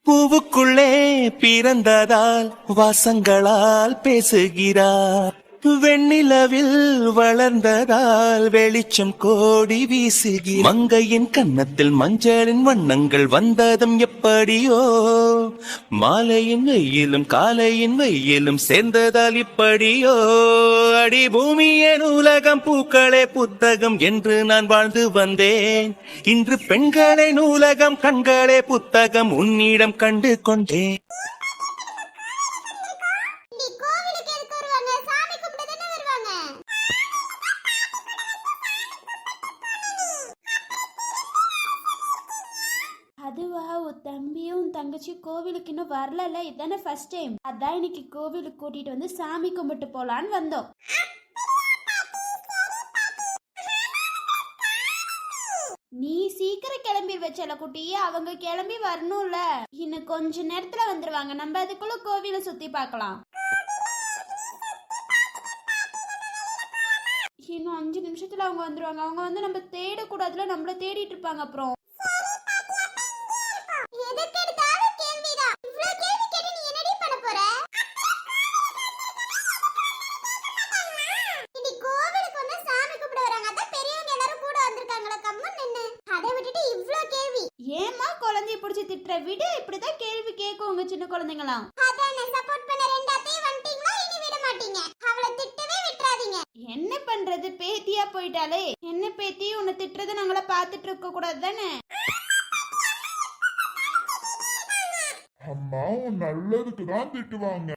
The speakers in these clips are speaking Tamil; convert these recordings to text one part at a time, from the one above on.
பூவுக்குள்ளே பிறந்ததால் வாசங்களால் பேசுகிறார். வெண்ணிலவில் வளர்ந்ததால் வெளிச்சம் கோடி வீசுகிறார். மங்கையின் கன்னத்தில் மஞ்சளின் வண்ணங்கள் வந்ததும் எப்படியோ, மாலையின் வெயிலும் காலையின் வெயிலும் சேர்ந்ததால் இப்படியோ. அடி பூமியே நூலகம், பூக்களே புத்தகம் என்று நான் வாழ்ந்து வந்தேன். இன்று பெண்களே நூலகம், கண்களே புத்தகம் உன்னிடம் கண்டு கொண்டேன். அதுவா உன் தம்பியும் உன் தங்கச்சியும் கோவிலுக்கு இன்னும் வரல. இதானே ஃபர்ஸ்ட் டைம். அதான் இன்னைக்கு கோவிலுக்கு கூட்டிட்டு வந்து சாமி கும்பிட்டு போலான்னு வந்தோம். நீ சீக்கிரம் கிளம்பி வச்சல குட்டி, அவங்க கிளம்பி வரணும்ல. இன்னும் கொஞ்ச நேரத்துல வந்துருவாங்க. நம்ம அதுக்குள்ள கோவில சுத்தி பார்க்கலாம். இன்னும் 5 நிமிஷத்துல அவங்க வந்துருவாங்க. அவங்க வந்து நம்ம தேடக்கூடாதுல, நம்மள தேடிட்டு இருப்பாங்க. அப்புறம் ஏமா குழந்தைய பிடிச்சி திட்டுற? விடு, இப்படிதான் கேள்வி கேட்கும் உங்க சின்ன குழந்தைங்களாம். என்ன பண்றது, பேத்தியா போயிட்டாலே. என்ன பேத்தி, உன்னை திட்டுறத நாங்கள பாத்துட்டு இருக்க கூடாது தானே? அம்மா உன் நல்லதுக்கு தான் திட்டுவாங்க.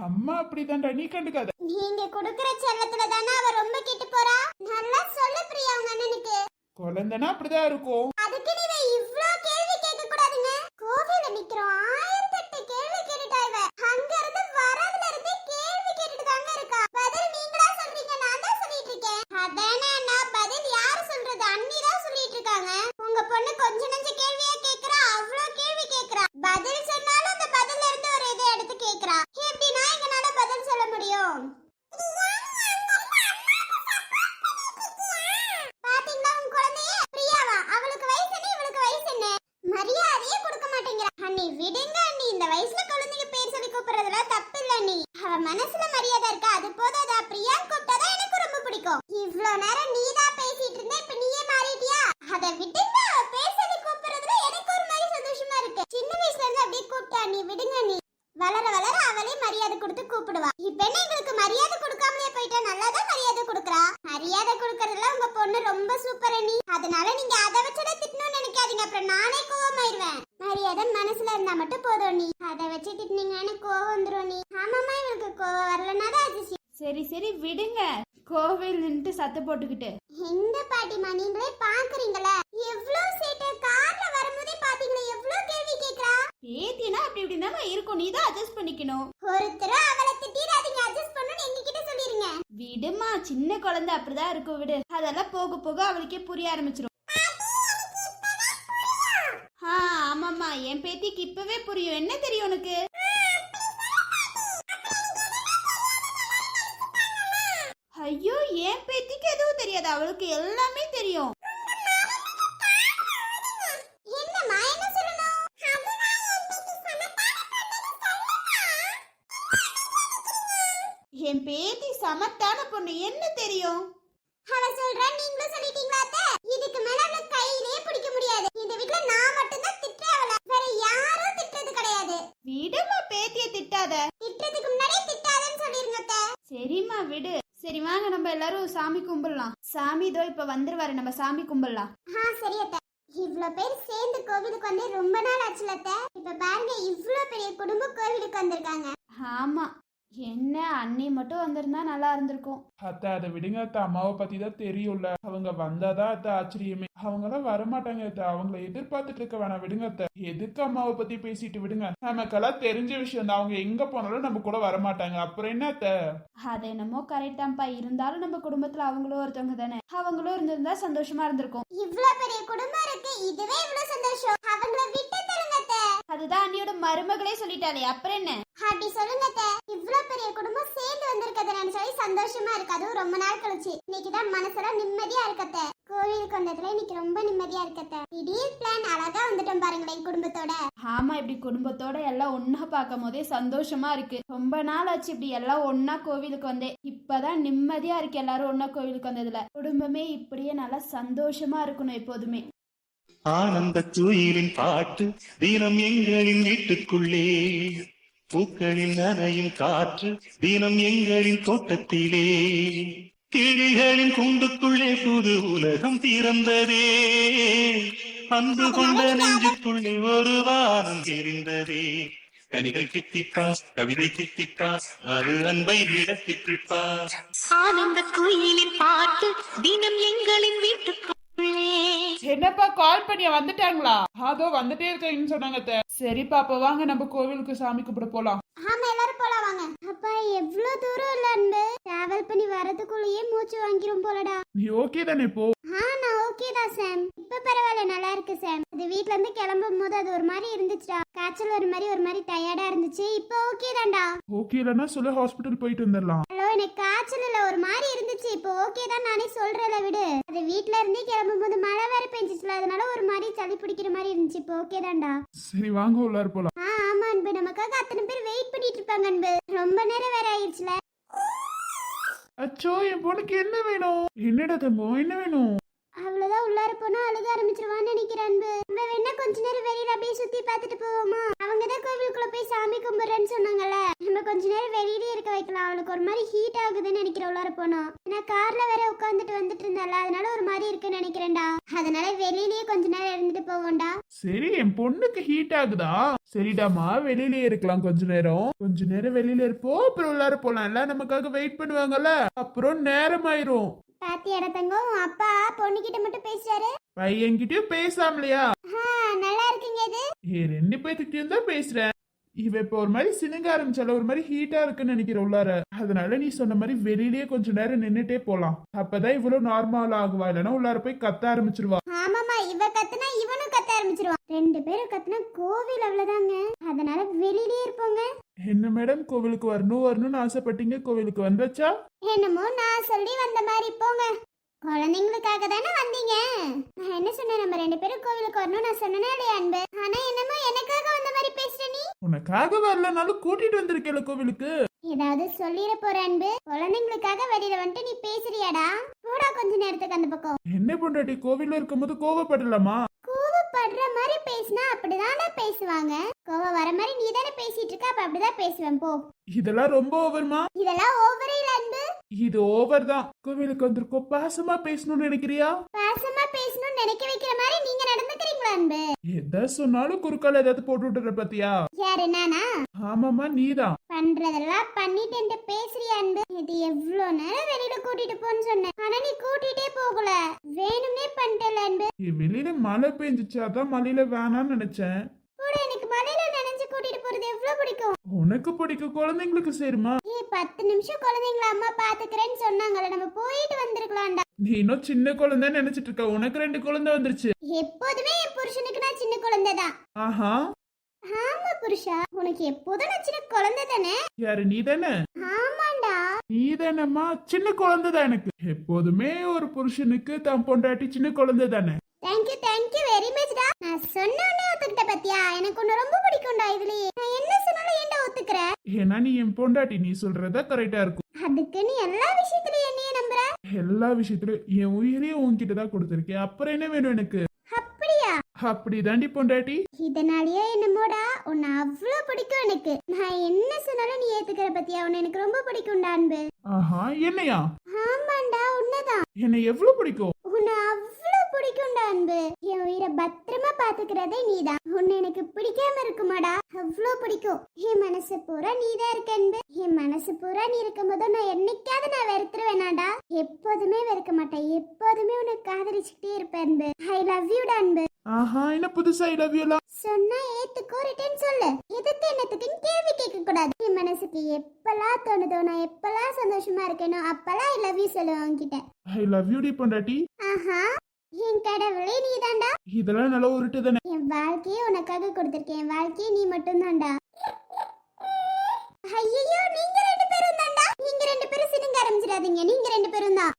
அம்மா அப்படிதான்டா, நீ கண்டுக்காத. நீங்க கொடுக்கிற செல்லத்துல தானே அவ ரொம்ப கெட்டு போறா. நல்லா சொல்லு பிரியா உங்க அண்ணனுக்கு. குழந்தைனா அப்படிதான் இருக்கும். அதுக்கு நீ இவ்ளோ கேள்வி கேட்க கூடாதுங்க. கோவில்ல நிக்கிறோம், 1008 கேள்வி கேட்டுட்டா இவ. அங்க இருந்து வரதுல இருந்து கேள்வி கேட்டுட்டு தாங்க இருக்கா. பதில் நீங்களா சொல்றீங்க, நான் தான் சொல்லிட்டு இருக்கேன். அதானே அண்ணா, பதில் யார் சொல்றது? அண்ணி தான் சொல்லிட்டு இருக்காங்க. உங்க பொண்ணு கொஞ்ச நெஞ்ச கேள்வியா கேக்குறா, அவ்ளோ கேள்வி கேக்குறா. பதில் சொன்னாலும் அந்த பதில்ல இருந்து ஒரு இதை எடுத்து கேக்குறா. எப்படின்னா எங்கனால பதில் சொல்ல முடியும்? பாத்தீங்களா உன் குழந்தைய? பிரியாவா? அவளுக்கு வயசு என்ன, இவளுக்கு வயசு என்ன? மரியாதையே கொடுக்க மாட்டேங்கிறா. அண்ணி விடுங்க அண்ணி, இந்த வயசுல குழந்தைங்க பேர் சொல்லி கூப்பிடுறதுல தப்பு இல்ல அண்ணி. அவ மனசுல மரியாதை இருக்கா, அது போதாதா? பிரியா கூப்பிட்டாதான் எனக்கு ரொம்ப பிடிக்கும். இவ்ளோ நேரம் நீதான் பேசிட்டு இருந்த, இப்ப நீயே மாறிட்டியா? அதை விடுங்க, பேசுறது கூப்பிடுறதுல எனக்கு ஒரு மாதிரி சந்தோஷமா இருக்கு. சின்ன வயசுல இருந்து அப்படியே கூப்பிட்டா அண்ணி, விடுங்க அண்ணி. வளர வளர அவளே மரியாதை கொடுத்து கூப்பிடுவா. இப்ப என்ன எங்களுக்கு மரியாதை கொடுக்காமலே போயிட்டா? நல்லாதான் மரியாதை கொடுக்கறா. மரியாதை கொடுக்கறதுல உங்க பொண்ணு ரொம்ப சூப்பர் அண்ணி. அதனால நீங்க அதை வச்சுட திட்டணும்னு நினைக்காதீங்க, அப்புறம் நானே கோவமாயிருவேன். மரியாதை மனசுல இருந்தா மட்டும் போதும் நீ. அதை வச்சு திட்டினீங்கன்னு கோவம் வந்துரும் நீ. ஆமாமா, இவனுக்கு கோவம் வரலனாதான் அதிசயம். சரி சரி விடுங்க, கோவில் நின்று சத்த போட்டுக்கிட்டு. இந்த பாட்டிமா, நீங்களே பாக்குறீங்களா எவ்வளவு சேட்டை. கார்ல வரும்போதே பாத்தீங்களா எவ்வளவு கேள்வி கேக்குறா. பேத்தினா அப்படி இப்படி தான் இருக்கும், நீ தான் அட்ஜஸ்ட் பண்ணிக்கணும். ஒருத்தர் அவளை திட்டிடாதீங்க, அட்ஜஸ்ட் பண்ணணும்னு எங்ககிட்ட சொல்லிருங்க. விடுமா, சின்ன குழந்தை அப்படிதான் இருக்கும், விடு. அதெல்லாம் போக போக அவளுக்கே புரிய ஆரம்பிச்சிரும். ஆமாமா, என் பேத்திக்கு இப்பவே புரியும். என்ன தெரியும் உனக்கு? ஐயோ, என் பேத்திக்கு எதுவும் தெரியாது, அவளுக்கு எல்லாமே தெரியும். என் பேத்தி சமத்தான பொண்ணு, என்ன தெரியும்? அவ சொல்றா, நீங்களும் சொல்லிட்டீங்களா அத்தை? இதுக்கு மேல அவளை கையிலே பிடிக்க முடியாது. இந்த வீட்ல நான் மட்டும் தான் திட்டுறேன் அவளை, வேற யாரும் திட்டுறது கிடையாது. விடுமா, பேத்திய திட்டாத. திட்டுறதுக்கு முன்னாடியே திட்டாதன்னு சொல்லிருங்க அத்தை. சரிம்மா விடு. சரி வாங்க, நம்ம எல்லாரும் சாமி கும்பிடலாம். சாமி இதோ இப்ப வந்துருவாரு, நம்ம சாமி கும்பிடலாம். சரி அத்தை. இவ்ளோ பேர் சேர்ந்து கோவிலுக்கு வந்து ரொம்ப நாள் ஆச்சுல அத்தை. இப்ப பாருங்க, இவ்ளோ பெரிய குடும்பம் கோவிலுக்கு வந்திருக்காங்க. ஆமா, என்ன அண்ணி மட்டும் வந்திருந்தா நல்லா இருந்திருக்கும். அத்தை அதை விடுங்க அத்தை, அம்மாவை பத்தி தான் தெரியும்ல. அவங்க வந்தாதான் அத்தை ஆச்சரியமே. அவங்களாம் வரமாட்டாங்க அத்தை, அவங்கள எதிர்பார்த்துட்டு இருக்க வேணாம், விடுங்க அத்தை. எதுக்கு அம்மாவை பத்தி பேசிட்டு விடுங்க. நமக்கெல்லாம் தெரிஞ்ச விஷயம் தான், அவங்க எங்க போனாலும் நம்ம கூட வரமாட்டாங்க. அப்புறம் என்ன அத்தை? அது என்னமோ கரெக்ட் தான்ப்பா. இருந்தாலும் நம்ம குடும்பத்துல அவங்களும் ஒருத்தவங்க தானே, அவங்களும் இருந்திருந்தா சந்தோஷமா இருந்திருக்கும். இவ்ளோ பெரிய குடும்பம் இருக்கு, இதுவே இவ்ளோ சந்தோஷம். அவங்கள விட்டு தருங்க அதுதான் அண்ணியோட மருமகளே சொல்லிட்டாளே, அப்புறம் என்ன? அப்படி சொல்லுங்க அத்தை. இவ்ளோ பெரிய குடும்பம் சேர்ந்து வந்திருக்கத நினைச்சாலே சந்தோஷமா இருக்கு. அதுவும் ரொம்ப நாள் கழிச்சு இன்னைக்குதான் மனசெல்லாம் நிம்மதியா இருக்கத்த. கோவிலுக்கு வந்ததுல இன்னைக்கு ரொம்ப நிம்மதியா இருக்கத்த. திடீர் பிளான் அழகா வந்துட்டோம் பாருங்களேன் குடும்பத்தோட. ஆமா, இப்படி குடும்பத்தோட எல்லாம் ஒன்னா பார்க்கும் போதே சந்தோஷமா இருக்கு. ரொம்ப நாள் ஆச்சு இப்படி எல்லாம் ஒன்னா கோவிலுக்கு வந்தேன். இப்பதான் நிம்மதியா இருக்கு எல்லாரும் ஒன்னா கோவிலுக்கு வந்ததுல. குடும்பமே இப்படியே நல்லா சந்தோஷமா இருக்கணும் எப்போதுமே. ஆனந்த தூயிலின் பாட்டு தினம் எங்களின் வீட்டுக்குள்ளே, பூக்களில் நனையும் காற்று தினம் எங்களின் தோட்டத்திலே, கிளிகளின் கூண்டுக்குள்ளே புது உலகம் திறந்ததே, அன்பு கொண்ட நெஞ்சுக்குள்ளே ஒரு வானம் தெரிந்ததே, கனிகள் கிட்டிப்பா கவிதை கிட்டிப்பா அது அன்பை விட கிட்டிப்பா. ஆனந்த குயிலின் பாட்டு தினம் எங்களின் வீட்டுக்குள்ளே. என்னப்பா கால் பண்ணியா, வந்துட்டாங்களா? அதோ வந்துட்டே இருக்கேன்னு சொன்னாங்க அத்தை. சரிப்பா, அப்ப வாங்க நம்ம கோவிலுக்கு சாமி கும்பிட போலாம். ஆமா எல்லாரும் போலாம் வாங்க. அப்பா எவ்வளவு தூரம் இல்ல அன்பு, டிராவல் பண்ணி வரதுக்குள்ளேயே மூச்சு வாங்கிரும் போலடா. நீ ஓகே தானே? போ. நான் ஓகே தான் சாம். இப்ப பரவாயில்ல, நல்லா இருக்கு சாம். அது வீட்ல இருந்து கிளம்பும் போது அது ஒரு மாதிரி இருந்துச்சுடா. காய்ச்சல் ஒரு மாதிரி டயர்டா இருந்துச்சு. இப்ப ஓகே தான்டா. ஓகே இல்லைன்னா சொல்ல, ஹாஸ்பிட்டல் போயிட்டு வந்துடலாம். ஹலோ, எனக்கு காய்ச்சல் இல்ல, ஒரு மாதிரி இருந்துச்சு. இப்ப ஓகே தான், நானே சொல்றேன்ல விடு. அது வீட்ல இருந்தே கிளம்பும் போது மழை வேற பெஞ்சிச்சுல, அதனால ஒரு மாதிரி சளி பிடிக்கிற மாதிரி இருந்துச்சு. இப்ப ஓகே தான்டா. சரி வாங்க உள்ளார போலாம். ஆமா அன்பு, நமக்காக அத்தனை பேர் வெயிட் பண்ணிட்டு இருப்பாங்க அன்பு. ரொம்ப நேரம் வேற ஆயிடுச்சுல. அச்சோ, என் பொண்ணுக்கு என்ன வேணும்? என்னடா தங்கம், என்ன வேணும்? அவ்வளவுதான், உள்ளார போனா அழுக ஆரம்பிச்சிருவான்னு நினைக்கிறேன் அன்பு. நம்ம வேணா கொஞ்ச நேரம் வெளியில அப்படியே சுத்தி பார்த்துட்டு போவோமா? அவங்கதான் கோவிலுக்குள்ள போய் சாமி கும்பிடுறேன்னு சொன்னாங்கல்ல, நம்ம கொஞ்ச நேரம் வெளியிலே இருக்க வைக்கலாம். அவளுக்கு ஒரு மாதிரி ஹீட் ஆகுதுன்னு நினைக்கிறேன் உள்ளார போனோம். ஏன்னா கார்ல வேற உட்காந்துட்டு வந்துட்டு இருந்தால, அதனால ஒரு மாதிரி இருக்குன்னு நினைக்கிறேன்டா. அதனால வெளியிலேயே கொஞ்ச நேரம் இருந்துட்டு போவோம்டா. சரி, என் பொண்ணுக்கு ஹீட் ஆகுதா? சரிடாமா, வெளியிலேயே இருக்கலாம் கொஞ்ச நேரம் வெளியில இருப்போம். அப்புறம் உள்ளார போலாம். எல்லாம் நமக்காக வெயிட் பண்ணுவாங்கல்ல, அப்புறம் நேரம் ஆயிரும். பாத்தியாடா தங்கம், அப்பா பொண்ணுகிட்ட மட்டும் பேசுறாரு. பையன்கிட்டயும் பேசாமலையா? நல்லா இருக்குங்க இது. ரெண்டு பேத்துக்கிட்டயும் தான் பேசுறேன். இவ இப்ப ஒரு மாதிரி சினுங்க ஆரம்பிச்சால, ஒரு மாதிரி ஹீட்டா இருக்குன்னு நினைக்கிறேன் உள்ளார. அதனால நீ சொன்ன மாதிரி வெளியிலேயே கொஞ்ச நேரம் நின்னுட்டே போலாம். அப்பதான் இவ்வளவு நார்மல் ஆகுவா. இல்லைன்னா உள்ளார போய் கத்த ஆரம்பிச்சிருவா. ஆமாமா, இவ கத்துனா இவனும் கத்த ஆரம்பிச்சிருவான். ரெண்டு பேரும் கத்துனா கோவில் அவ்வளவுதாங்க. அதனால வெளியிலே இருப்போங்க. என்ன மேடம், கோவிலுக்கு வரணும்னு ஆசைப்பட்டீங்க, கோவிலுக்கு வந்தாச்சா? என்னமோ நான் சொல்லி வந்த மாதிரி போங்க. குழந்தைங்களுக்காக தானே வந்தீங்க. நான் என்ன சொன்னேன், நம்ம ரெண்டு பேரும் கோவிலுக்கு வரணும் நான் சொன்னேனே இல்லையா அன்பு? ஆனா என்னமோ எனக்காக வந்த மாதிரி பேசுற நீ. உனக்காக வரலனாலும் கூட்டிட்டு வந்திருக்கேல கோவிலுக்கு. ஏதாவது சொல்லிட போற அன்பு? குழந்தைங்களுக்காக வெளியில வந்துட்டு நீ பேசுறியாடா? போடா கொஞ்ச நேரத்துக்கு அந்த பக்கம். என்ன பொண்டாட்டி, கோவில்ல இருக்கும்போது கோவப்படலாமா? கோவப்படுற மாதிரி பேசினா அப்படிதானே பேசுவாங்க. கோவம் வர மாதிரி நீ தானே பேசிட்டு இருக்க, அப்ப அப்படிதான் பேசுவேன் போ. இதெல்லாம் ரொம்ப ஓவர்மா? இதெல்லாம் ஓவரே இல்ல அன்பு. இது ஓவர் தான். கோவிலுக்கு வந்திருக்கோம், பாசமா பேசணும்னு நினைக்கிறியா? பாசமா பேசணும்னு நினைக்க வைக்கிற மாதிரி நீங்க நடந்துக்கிறீங்களா அன்பு? எதை சொன்னாலும் குறுக்கால ஏதாவது போட்டு விட்டுற பத்தியா? யாரு நானா? ஆமாமா, நீதான். பண்றதெல்லாம் பண்ணிட்டு பேசுறியா அன்பு? இது எவ்வளவு நேரம் வெளியில கூட்டிட்டு போன்னு சொன்னேன், ஆனா நீ கூட்டிட்டே போகல. வேணும்னே பண்ணிட்டல அன்பு. வெளியில மழை பெஞ்சிச்சு, அதான் மழையில வேணாம்னு நினைச்சேன். கூட எனக்கு மழையில நனைஞ்சு கூட்டிட்டு போறது எவ்வளவு பிடிக்கும். உனக்கு பிடிக்கும், குழந்தைங்களுக்கு சேருமா? 10 நிமிஷம் குழந்தைங்கள அம்மா பாத்துக்கிறேன்னு சொன்னாங்கல்ல, நம்ம போயிட்டு வந்திருக்கலாம்டா. நீ இன்னும் சின்ன குழந்தை நினைச்சிட்டு இருக்க. உனக்கு 2 குழந்தை வந்துருச்சு. எப்போதுமே என் புருஷனுக்கு நான் சின்ன குழந்தைதான். ஆஹா, ஆமா புருஷா, உனக்கு எப்போதும் நான் சின்ன குழந்தை தானே? யாரு, நீ தானே? ஆமாண்டா. நீ தானம்மா, சின்ன குழந்தை தான் எனக்கு. எப்போதுமே ஒரு புருஷனுக்கு தன் பொண்டாட்டி சின்ன குழந்தை தானே. தேங்க்யூ வெரி மச்டா. நான் சொன்னோனே ஒத்துக்கிட்ட பத்தியா? எனக்கு உன்னை ரொம்ப பிடிக்கும்டா. இதுலயே நான் என்ன சொன்னாலும் ஏன்டா ஒத்துக்கற? ஏன்னா நீ என் பொண்டாட்டி, நீ சொல்றதா கரெக்டா இருக்கும். அதுக்கு நீ எல்லா விஷயத்துலயும் என்னைய நம்புற? எல்லா விஷயத்திலும் என் உயிரையும் உன்கிட்ட தான் கொடுத்திருக்கேன். அப்புறம் என்ன வேணும் எனக்கு? அப்படியா? அப்படிதாண்டி பொண்டாட்டி. இதனாலயே என்னமோடா உன்னை அவ்வளவு பிடிக்கும் எனக்கு. நான் என்ன சொன்னாலும் நீ ஏத்துக்கிற பத்தியா? உன்னை எனக்கு ரொம்ப பிடிக்கும்டா அன்பு. ஆஹா, என்னையா? ஆமாண்டா, உன்னதான். என்னை எவ்வளவு பிடிக்கும்? உன்னை அவ்வளவு பிடிக்கும்டா அன்பு. என் உயிரை பத்திரமா பாத்துக்கிறதே நீதான். உன்னை எனக்கு பிடிக்காம இருக்குமாடா? அவ்வளவு பிடிக்கும். என் மனசு பூரா நீதான் இருக்க அன்பு. என் மனசு பூரா நீ இருக்கும் போது நான் என்னைக்காவது நான் வெறுத்துருவேனாடா? எப்போதுமே வெறுக்க மாட்டேன். எப்போதுமே உன்னை காதலிச்சுட்டே இருப்பேன் அன்பு. ஐ லவ் யூ அன்பு. ஆஹா, என்ன புதுசா ஐ லவ் யூ எல்லாம்? சொன்னா ஏத்துக்கோ, ரிட்டர்ன் சொல்லு. எதுக்கு என்னத்துக்குன்னு கேள்வி கேட்க கூடாது. என் மனசுக்கு எப்பெல்லாம் தோணுதோ, நான் எப்பெல்லாம் சந்தோஷமா இருக்கேனோ அப்பெல்லாம் ஐ லவ் யூ சொல்லுவேன் உன்கிட்ட. ஐ லவ் யூ டி பொண்டாட்டி. ஆஹா, என் கடவுளே நீதான்டா. இதெல்லாம் நல்லா உருட்டு தானே. என் வாழ்க்கையே உனக்காக கொடுத்திருக்கேன். என் வாழ்க்கையே நீ மட்டும் தான்டா. ஐயோ, நீங்க ரெண்டு பேரும் தான்டா. நீங்க ரெண்டு பேரும் சினுங்க ஆரம்பிச்சிடாதீங்க. நீங்க ரெண்டு பேரும் தான்.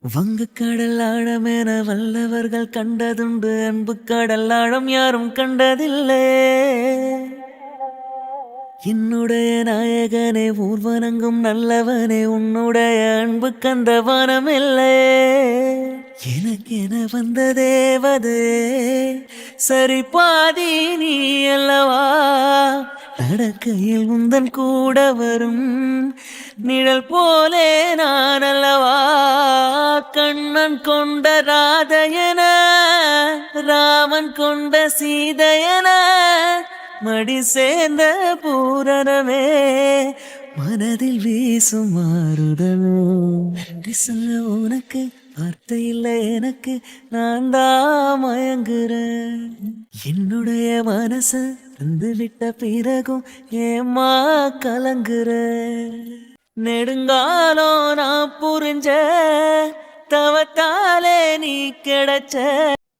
வங்கக்கடல் ஆழமென வல்லவர்கள் கண்டதுண்டு, அன்பு கடல் ஆழம் யாரும் கண்டதில்லை. என்னுடைய நாயகனே, ஊர்வனங்கும் நல்லவனே, உன்னுடைய அன்பு கந்த வனமில்லை. எனக்கென வந்த தேவதே சரி பாதி நீ அல்லவா, நடக்கையில் உந்தன் கூட வரும் நிழல் போலே நான் அல்லவா. கண்ணன் கொண்ட ராதையன, ராமன் கொண்ட சீதையன, மடி சேர்ந்த பூரணமே, மனதில் வீசும் மாறுதமே. சொல்ல உனக்கு வார்த்தை இல்லை எனக்கு, நான் தான் மயங்குறேன். என்னுடைய மனச வந்து விட்ட பிறகும் ஏமா கலங்குற. நெடுங்காலம் நான் புரிஞ்ச தவத்தாலே நீ கிடைச்ச.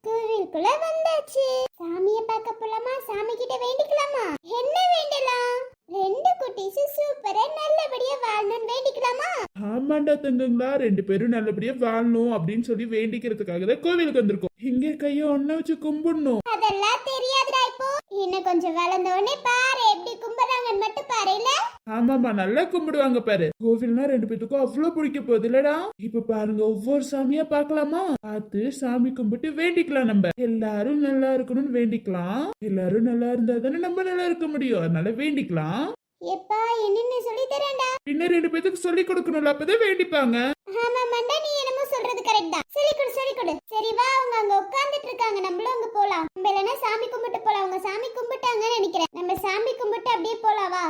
கோவிலுக்குள்ள வந்தாச்சு. சாமியை பார்க்க போலாமா? சாமி கிட்ட வேண்டிக்கலாமா? என்ன வேண்டலாம்? ரெண்டு குட்டீஸ் சூப்பரா நல்லபடியா வாழணும்னு வேண்டிக்கலாமா? ஆமாண்டா தங்கங்களா, ரெண்டு பேரும் நல்லபடியா வாழணும் அப்படின்னு சொல்லி வேண்டிக்கிறதுக்காக தான் கோவிலுக்கு வந்திருக்கோம். இங்க கைய ஒண்ண வச்சு கும்பிடணும். அதெல்லாம் தெரியாதுடா. இப்போ இன்னும் கொஞ்சம் வளர்ந்த உடனே பாரு எப்படி கும்பிடுறாங்கன்னு மட்டும் பாரு. இல்ல ஆமாமா, நல்லா கும்பிடுவாங்க பாரு. கோவில்னா ரெண்டு பேத்துக்கும் அவ்வளவு பிடிக்க போகுது இல்லடா. இப்ப பாருங்க, ஒவ்வொரு சாமியா பார்க்கலாமா? பார்த்து சாமி கும்பிட்டு வேண்டிக்கலாம். நம்ம எல்லாரும் நல்லா இருக்கணும்னு வேண்டிக்கலாம். எல்லாரும் நல்லா இருந்தா தானே நம்ம நல்லா இருக்க முடியும். அதனால வேண்டிக்கலாம். எப்பா என்னன்னு சொல்லி தரேன்டா. பின்ன ரெண்டு பேத்துக்கு சொல்லி கொடுக்கணும்ல, அப்பதான் வேண்டிப்பாங்க. ஆமா மண்டா, நீ என்னமோ சொல்றது கரெக்ட் தான். சொல்லி கொடு சொல்லி கொடு. சரி வா, அவங்க அங்க உட்கார்ந்துட்டு இருக்காங்க. நம்மளும் அங்க போலாம். நம்ம இல்லைன்னா சாமி கும்பிட்டு போலாம். அவங்க சாமி கும்பிட்டாங்கன்னு நினைக்கிறேன். நம்ம சாமி கும்பிட்டு அப்படியே போலாம். வா,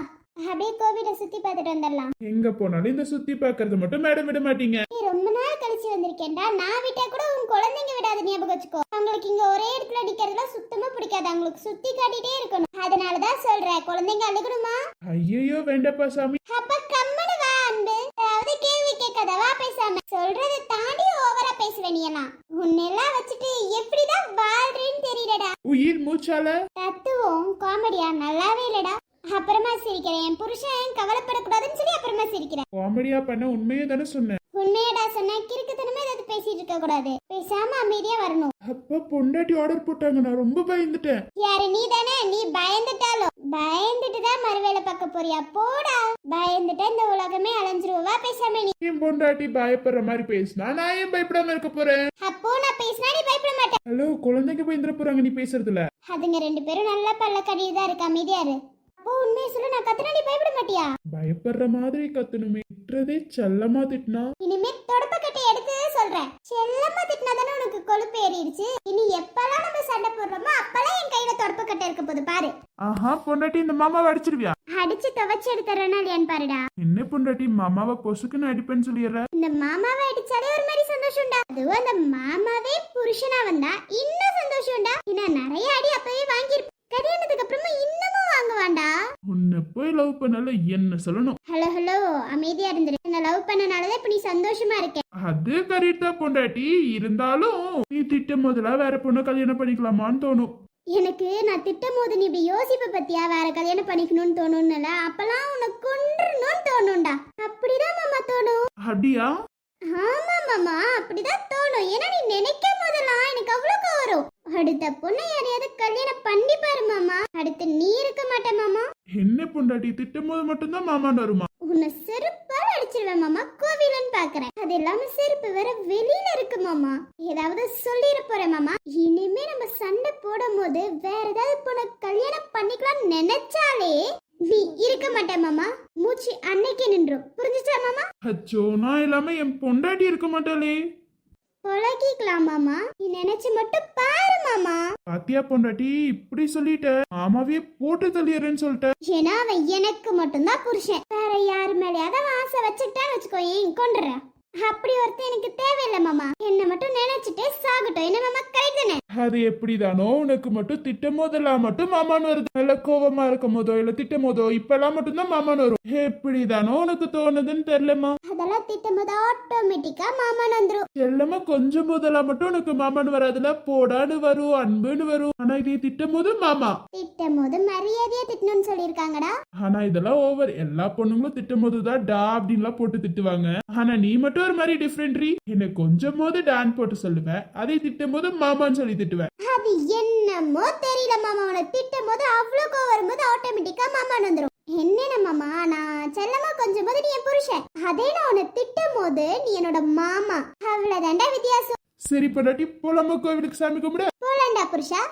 அப்படியே கோவிலை சுத்தி பார்த்துட்டு வந்துடலாம். எங்க போனாலும் இந்த சுத்தி பாக்குறது மட்டும் மேடம் விட மாட்டீங்க. நீ ரொம்ப நாள் கழிச்சு வந்திருக்கேன்டா. நான் விட்டா கூட உன் குழந்தைங்க விடாது, ஞாபகம் வச்சுக்கோ. அவங்களுக்கு இங்க ஒரே இடத்துல அடிக்கிறதுலாம் சுத்தமா பிடிக்காது. அவங்களுக்கு சுத்தி காட்டிட்டே இருக்கணும். அதனாலதான் சொல்றேன், குழந்தைங்க அழுகணுமா? ஐயோ வேண்டப்பா சாமி. அப்ப கம்மனு வா அன்பு. அதாவது கேள்வி கேட்காத, வா பேசாம. சொல்றதை தாண்டி ஓவரா பேசுவேன். நீ எல்லாம் உன்னெல்லாம் வச்சுட்டு எப்படிதான் வாழ்றேன்னு தெரியலடா. உயிர் மூச்சால தத்துவம் காமெடியா நல்லாவே இல்லடா. அப்புறமா சிரிக்கிறேன். என் புருஷன் கவலைப்படக்கூடாதுன்னு சொல்லி அப்புறமா சிரிக்கிறேன். காமெடியா பண்ண உண்மையே தானே சொன்னேன். உண்மையடா சொன்னா, கிறுக்குத்தனமா ஏதாவது பேசிட்டு இருக்க கூடாது. பேசாம அமைதியா வரணும். அப்பா பொண்டாட்டி ஆர்டர் போட்டாங்க, நான் ரொம்ப பயந்துட்டேன். யாரு நீ தானே? நீ பயந்துட்டாலும் பயந்துட்டு தான் மறுவேளை பார்க்க போறியா? போடா, பயந்துட்டா இந்த உலகமே அலைஞ்சிருவா. பேசாம நீ. என் பொண்டாட்டி பயப்படுற மாதிரி பேசினா நான் ஏன் பயப்படாம இருக்க போறேன்? அப்போ நான் பேசினா நீ பயப்பட மாட்டேன். ஹலோ, குழந்தைங்க பயந்துட போறாங்க நீ பேசுறதுல. அதுங்க ரெண்டு பேரும் நல்லா பல்ல கடிதான் இருக்கு. அமைதியா இரு. அப்போ உண்மையை சொல்லு, நான் கத்துனா நீ பயப்பட மாட்டியா? பயப்படுற மாதிரி கத்தணுமே. திட்டுறதே செல்லமா திட்டினா. இனிமே தொடப்பக்கட்டை எடுத்து சொல்றேன். செல்லமா திட்டினா தானே உனக்கு கொழுப்பு ஏறிடுச்சு. இனி எப்பெல்லாம் நம்ம சண்டை போடுறோமோ அப்பெல்லாம் என் கையில தொடப்பக்கட்டை இருக்க போது பாரு. ஆஹா, பொண்டாட்டி இந்த மாமாவை அடிச்சிருவியா? அடிச்சு துவைச்சு எடுத்துறேன்னா இல்லையான்னு பாருடா. என்ன பொண்டாட்டி மாமாவை பொசுக்குன்னு அடிப்பேன்னு சொல்லிடுற? இந்த மாமாவை அடிச்சாலே ஒரு மாதிரி சந்தோஷம்டா. அதுவும் அந்த மாமாவே புருஷனா வந்தா இன்னும் சந்தோஷம்டா. இன்னும் நிறைய அடி அப்பவே வாங்கிருப்ப. கல்யாணத்துக்கு அப்புறமா இன்னமும் வாங்குவான்டா. உன்னை போய் லவ் பண்ணல என்ன சொல்லணும்? ஹலோ ஹலோ, அமைதியா இருந்துரு. என்ன லவ் பண்ணனாலதான் இப்ப நீ சந்தோஷமா இருக்க. அது கரெக்ட் தான் பொண்டாட்டி. இருந்தாலும் நீ திட்டம் முதல்ல வேற பொண்ணை கல்யாணம் பண்ணிக்கலாமான்னு தோணும். எனக்கு நான் திட்டம் போது நீ இப்படி யோசிப்ப பத்தியா? வேற கல்யாணம் பண்ணிக்கணும்னு தோணும்ல, அப்பெல்லாம் உனக்கு கொன்றணும்னு தோணும்டா. அப்படிதான் மாமா தோணும். அப்படியா? ஆமா மாமா, அப்படிதான் தோணும். ஏன்னா நீ நினைக்கும் போதெல்லாம் எனக்கு அவ்வளவு வரும். அடுத்த பொண்ணை யாரையாவது கல்யாணம் பண்ணி பாரு மாமா. அடுத்து நீ இருக்க மாட்ட மாமா. என்ன பொண்டாட்டி, திட்டம் போது மட்டும்தான் மாமான்னு வருமா? உன்னை செருப்பால் அடிச்சிருவேன் மாமா. கோவிலன்னு பாக்குறேன். அது இல்லாம செருப்பு வேற வெளியில இருக்கு மாமா. ஏதாவது சொல்லிட போறேன் மாமா. இனிமே நம்ம சண்டை போடும் போது வேற ஏதாவது பொண்ணை கல்யாணம் பண்ணிக்கலாம்னு நினைச்சாலே நீ இருக்க மாட்டே மாமா. மூச்சு அன்னைக்கே நின்றும். புரிஞ்சுச்சா மாமா? அச்சோ, நான் இல்லாம என் பொண்டாட்டி இருக்க மாட்டாளே. பொழக்கிக்கலாம் மாமா. நீ நினைச்சு மட்டும் பாரு மாமா. பாத்தியா பொண்டாட்டி, இப்படி சொல்லிட்ட. மாமாவே போட்டு தள்ளிடுறேன்னு சொல்லிட்ட. ஏன்னா அவன் எனக்கு மட்டும்தான் புருஷன். வேற யாரு மேலேயாவது ஆசை வச்சுக்கிட்டான்னு வச்சுக்கோ, ஏன் கொண்டுறேன். அப்படி ஒருத்தன் எனக்கு தேவையில்லை மாமா. என்ன மட்டும் நினைச்சிட்டு சாகட்டும். என்ன மாமா, கரெக்ட் தானே? அது எப்படிதானோ உனக்கு மட்டும் திட்டம் போதெல்லாம் மட்டும் மாமான்னு வருது. நல்ல கோவமா இருக்கும் போதோ இல்ல திட்டம் போதோ இப்பெல்லாம் மட்டும்தான் மாமான்னு வரும். எப்படிதானோ உனக்கு தோணுதுன்னு தெரியலமா. அதெல்லாம் திட்டம் போது ஆட்டோமேட்டிக்கா மாமான்னு வந்துரும். செல்லமா கொஞ்சம் போதெல்லாம் மட்டும் உனக்கு மாமான்னு வராதுல, போடான்னு வரும், அன்புன்னு வரும். ஆனா இதே திட்டம் போது மாமா. திட்டம் போது மரியாதையா திட்டணும்னு சொல்லியிருக்காங்கடா. ஆனா இதெல்லாம் ஓவர். எல்லா பொண்ணுங்களும் திட்டும் போதுதான் டா அப்படின்லாம் போட்டு திட்டுவாங்க. ஆனா நீ மட்டும் ஒரு மாதிரி டிஃப்ரெண்ட் ரீ. என்ன கொஞ்சம் போது டான் போட்டு சொல்லுவேன், அதே திட்டும் போது மாமான்னு சொல்லி திட்டுவேன். அது என்னமோ தெரியல மாமா, உன திட்டும் போது அவ்வளோ வரும்போது ஆட்டோமேட்டிக்கா மாமான்னு வந்துரும். என்னென்ன மாமா, நான் செல்லமா கொஞ்சம் போது நீ என் புருஷன், அதே நான் உன்னை திட்டும் போது நீ என்னோட மாமா. அவ்வளவுதான்டா வித்தியாசம். சரி பொண்டாட்டி, போலாமா கோவிலுக்கு சாமி கும்பிட? போலாண்டா புருஷா.